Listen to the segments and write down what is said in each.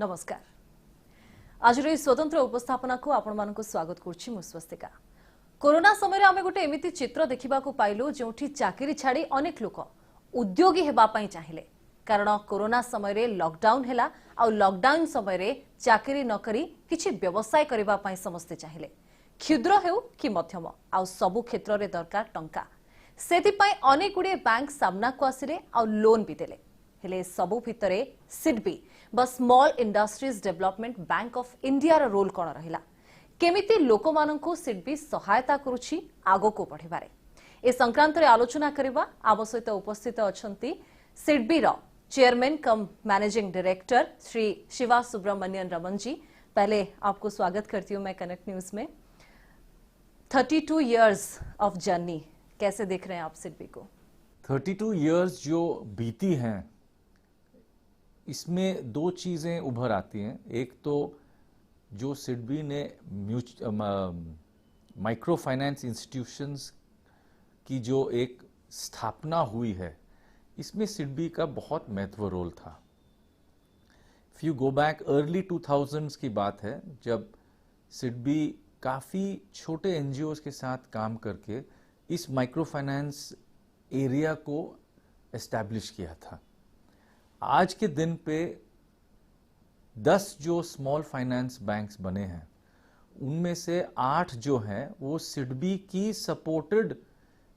नमस्कार। आज स्वतंत्र उपस्थापना को आपण मानक स्वागत करुच्ची मु स्वस्तिका। कोरोना समय आमे गोटे एमिति चित्र देखा पाइलु जोठी चाकरी छाड़ी अनेक लोक उद्योगी हेबा पई चाहिले, कारण कोरोना समय लॉकडाउन हैला आ लॉकडाउन समय चाकरी नकरी किछि व्यवसाय करबा पई समस्ते चाहिले। क्षुद्र हेउ कि मध्यम आ सबु क्षेत्र रे दरकार टंका, सेति पई अनेक गुडे बैंक सामना को आसिले आ लोन भी देले। हेले सबु भितरे सिडबी बा small industries development bank of India रो रोल कोन रहिला, केमिति लोक माननकु सिडबी सहायता करूछि आगो को बढ़िबारे। ए संक्रांत रे आलोचना करबा आम सहित उपस्थित अछंती सिडबी रो chairman cum managing director Shri Shiva Subramanian Raman ji. पहले आपको स्वागत करती हूं मैं कनेक्ट न्यूज में। 32 इयर्स ऑफ जर्नी, कैसे देख रहे हैं आप सिडबी को? 32 इयर्स जो बीती हैं, इसमें दो चीज़ें उभर आती हैं। एक तो जो सिडबी ने माइक्रो फाइनेंस इंस्टीट्यूशंस की जो एक स्थापना हुई है, इसमें सिडबी का बहुत महत्व रोल था। If you go back early 2000s की बात है, जब सिडबी काफ़ी छोटे एनजीओज के साथ काम करके इस माइक्रो फाइनेंस एरिया को एस्टैब्लिश किया था। आज के दिन पे 10 जो स्मॉल फाइनेंस बैंक्स बने हैं, उनमें से 8 जो हैं वो सिडबी की supported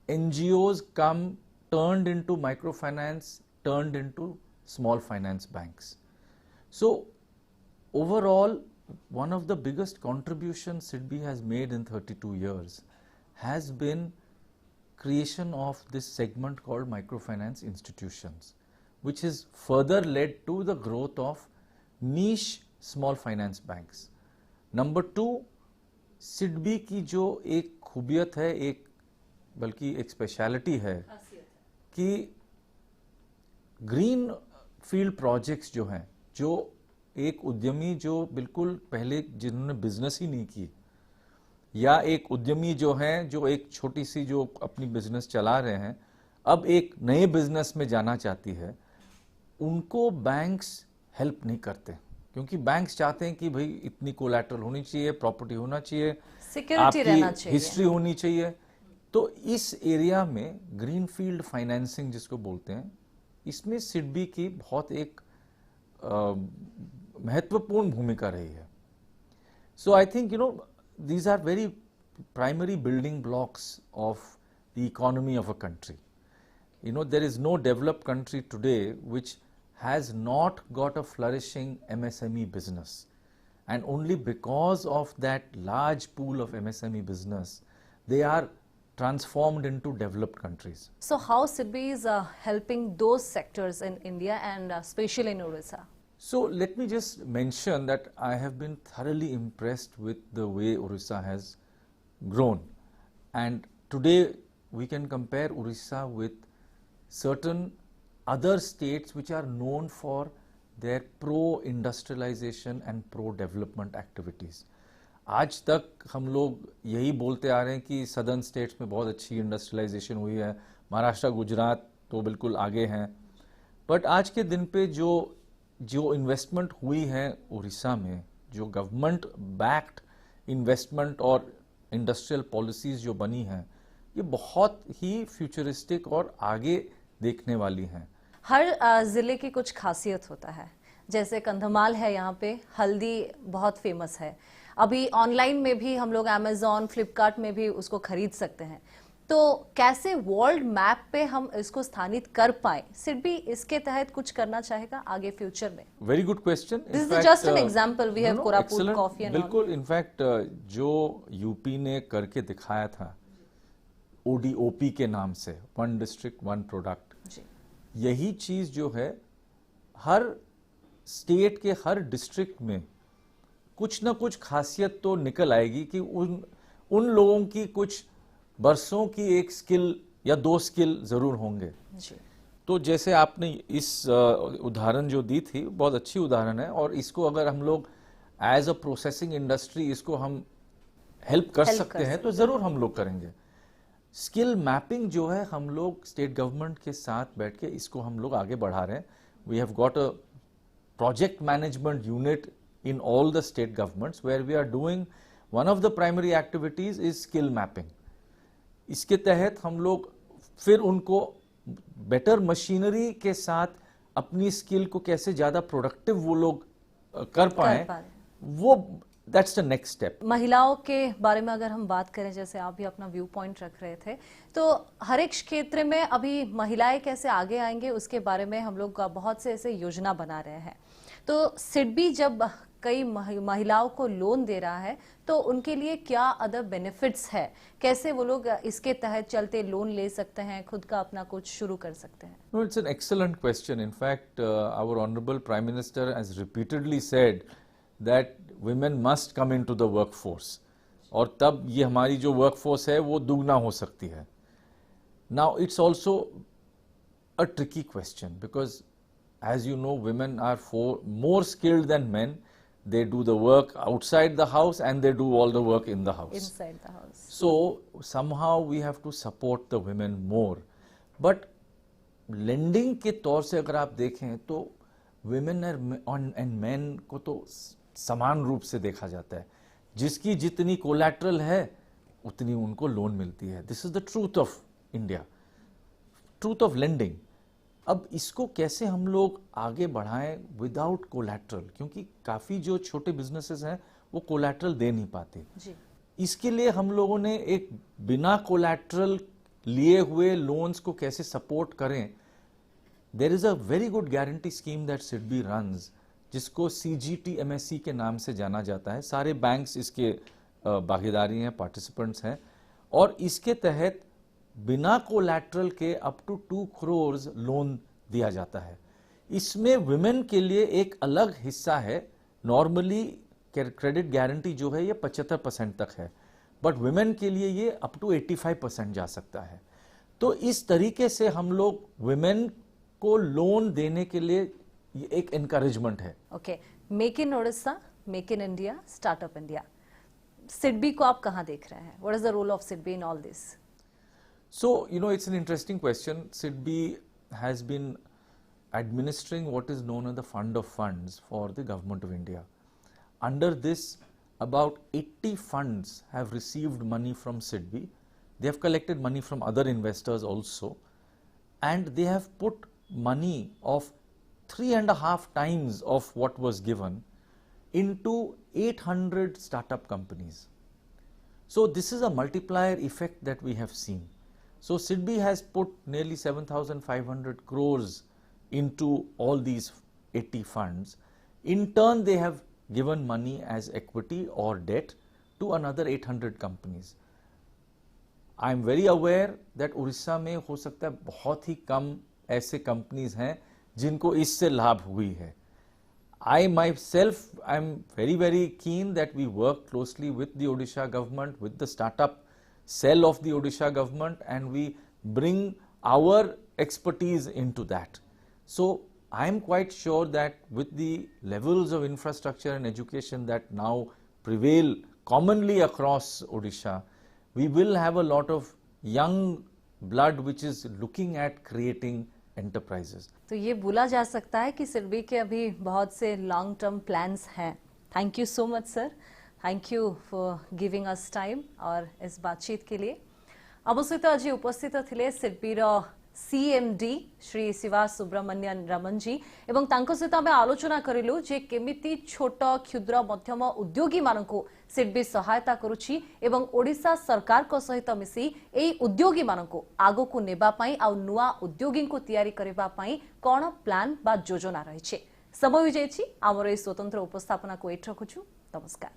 NGOs come turned into microfinance, turned into small finance banks. So overall, one of the biggest contributions SIDBI has made in 32 years has been creation of this segment called microfinance institutions, which has further led to the growth of niche small finance banks. Number 2, SIDBI की जो एक खूबियत है, एक बल्कि एक speciality है कि green field projects जो हैं, जो एक उद्यमी जो बिल्कुल पहले जिन्होंने बिजनेस ही नहीं की, या एक उद्यमी जो हैं जो एक छोटी सी जो अपनी बिजनेस चला रहे हैं, अब एक नए बिजनेस में जाना चाहती है, उनको बैंक्स हेल्प नहीं करते, क्योंकि बैंक्स चाहते हैं कि भाई इतनी कोलैटरल होनी चाहिए, प्रॉपर्टी होना चाहिए, सिक्योरिटी रहना चाहिए, हिस्ट्री होनी चाहिए। तो इस एरिया में ग्रीन फील्ड फाइनेंसिंग जिसको बोलते हैं, इसमें सिडबी की बहुत एक महत्वपूर्ण भूमिका रही है। So I think these are very primary building blocks of the economy of a country. There is no developed country today which has not got a flourishing MSME business, and only because of that large pool of MSME business, they are transformed into developed countries. So how SIDBI is helping those sectors in India and especially in Orissa? So let me just mention that I have been thoroughly impressed with the way Orissa has grown, and today we can compare Orissa with certain other states which are known for their pro-industrialization and pro-development activities. आज तक हम लोग यही बोलते आ रहे हैं कि southern states में बहुत अच्छी इंडस्ट्रियलाइजेशन हुई है, महाराष्ट्र गुजरात तो बिल्कुल आगे हैं, बट आज के दिन पे जो इन्वेस्टमेंट हुई है उड़ीसा में, जो गवर्नमेंट बैक्ड इन्वेस्टमेंट और इंडस्ट्रियल पॉलिसीज जो बनी हैं, ये बहुत ही फ्यूचरिस्टिक और आगे देखने वाली हैं। हर जिले की कुछ खासियत होता है, जैसे कंधमाल है, यहाँ पे हल्दी बहुत फेमस है। अभी ऑनलाइन में भी हम लोग अमेज़न, फ्लिपकार्ट में भी उसको खरीद सकते हैं। तो कैसे वर्ल्ड मैप पे हम इसको स्थानित कर पाए? सिडबी इसके तहत कुछ करना चाहेगा आगे फ्यूचर में? Very good question. This is just an example, we have Koraput coffee and बिल्कुल। इनफैक्ट जो यूपी ने करके दिखाया था ODOP के नाम से, वन डिस्ट्रिक्ट वन प्रोडक्ट, यही चीज जो है हर स्टेट के हर डिस्ट्रिक्ट में कुछ ना कुछ खासियत तो निकल आएगी कि उन लोगों की कुछ बरसों की एक स्किल या 2 स्किल जरूर होंगे जी। तो जैसे आपने इस उदाहरण जो दी थी, बहुत अच्छी उदाहरण है, और इसको अगर हम लोग एज अ प्रोसेसिंग इंडस्ट्री इसको हम हेल्प कर सकते हैं तो जरूर हम लोग करेंगे। स्किल मैपिंग जो है, हम लोग स्टेट गवर्नमेंट के साथ बैठ के इसको हम लोग आगे बढ़ा रहे हैं। We have got a project management unit in all the state governments where we are doing one of the primary activities is skill mapping. इसके तहत हम लोग फिर उनको बेटर मशीनरी के साथ अपनी स्किल को कैसे ज्यादा प्रोडक्टिव वो लोग कर पाए, वो दैट्स द नेक्स्ट स्टेप. महिलाओं के बारे में अगर हम बात करें, जैसे आप भी अपना व्यू पॉइंट रख रहे थे, तो हर एक क्षेत्र में अभी महिलाएं कैसे आगे आएंगे उसके बारे में हम लोग बहुत से ऐसे योजना बना रहे हैं. तो सिडबी जब कई महिलाओं को लोन दे रहा है तो उनके लिए क्या अदर बेनिफिट्स है, कैसे वो लोग इसके तहत चलते लोन ले सकते हैं, खुद का अपना कुछ शुरू कर सकते हैं? No, it's an excellent question. In fact, our honorable Prime Minister has repeatedly said that women must come into the workforce. और तब ये हमारी जो workforce है वो दुगना हो सकती है. Now, it's also a tricky question because, as you know, women are more skilled than men. They do the work outside the house and they do all the work in the house. Inside the house. So, somehow we have to support the women more. But lending के तौर से अगर आप देखें तो women and men को तो समान रूप से देखा जाता है. जिसकी जितनी कोलैटरल है उतनी उनको लोन मिलती है. This is the truth of India, truth of lending. अब इसको कैसे हम लोग आगे बढ़ाएं विदाउट कोलैटरल, क्योंकि काफी जो छोटे बिजनेसेस हैं वो कोलैटरल दे नहीं पाते जी. इसके लिए हम लोगों ने एक बिना कोलैटरल लिए हुए लोन्स को कैसे सपोर्ट करें. There is a very good guarantee scheme that SIDBI runs, जिसको CGTMSE के नाम से जाना जाता है. सारे बैंक्स इसके भागीदारी हैं, पार्टिसिपेंट्स हैं, और इसके तहत बिना कोलैटरल के अप टू 2 crores लोन दिया जाता है. इसमें विमेन के लिए एक अलग हिस्सा है. नॉर्मली क्रेडिट गारंटी जो है ये 75% तक है, बट विमेन के लिए ये अप टू 85% जा सकता है. तो इस तरीके से हम लोग विमेन को लोन देने के लिए ये एक एनकरेजमेंट है. Okay, make in Odisha, make in India, startup India, SIDBI को आप कहां देख रहे हैं? What is the role of SIDBI in all this? So, you know, it's an interesting question. SIDBI has been administering what is known as the Fund of Funds for the Government of India. Under this, about 80 funds have received money from SIDBI. They have collected money from other investors also, and they have put money of 3.5 times of what was given into 800 startup companies. So, this is a multiplier effect that we have seen. So, SIDBI has put nearly 7,500 crores into all these 80 funds. In turn, they have given money as equity or debt to another 800 companies. I am very aware that Orissa में हो सकता है बहुत ही कम ऐसे companies हैं जिनको इससे लाभ हुई है. I myself am very keen that we work closely with the Odisha government, with the startup cell of the Odisha government, and we bring our expertise into that. So, I am quite sure that with the levels of infrastructure and education that now prevail commonly across Odisha, we will have a lot of young blood which is looking at creating enterprises. तो ये बोला जा सकता है कि सिडबी के अभी बहुत से लॉन्ग टर्म प्लान्स हैं. Thank you so much sir, thank you for giving us time और इस बातचीत के लिए. ଆମ ସହିତ ଆଜି ଉପସ୍ଥିତ ଥିଲେ ସିଡବିର CMD ଶ୍ରୀ ଶିବା ସୁବ୍ରମଣ୍ୟନ ରମନ जी ଏବଂ ତାଙ୍କ ସହିତ ଆମେ ଆଲୋଚନା କରିଲୁ ଯେ କେମିତି ଛୋଟ କ୍ଷୁଦ୍ର ମଧ୍ୟମ ଉଦ୍ୟୋଗୀ ମାନଙ୍କୁ ସିଡବି ସହାୟତା କରୁଛି ଏବଂ ଓଡ଼ିଶା ସରକାରଙ୍କ ସହିତ ମିଶି ଏହି ଉଦ୍ୟୋଗୀ ମାନଙ୍କୁ ଆଗକୁ ନେବା ପାଇଁ ଆଉ ନୂଆ ଉଦ୍ୟୋଗୀଙ୍କୁ ତିଆରି କରିବା ପାଇଁ କ'ଣ ପ୍ଲାନ୍ ବା ଯୋଜନା ରହିଛି. ସମୟ ହୋଇଯାଇଛି ଆମର ଏହି ସ୍ୱତନ୍ତ୍ର ଉପସ୍ଥାପନାକୁ ଏଠି ରଖୁଛୁ. ନମସ୍କାର.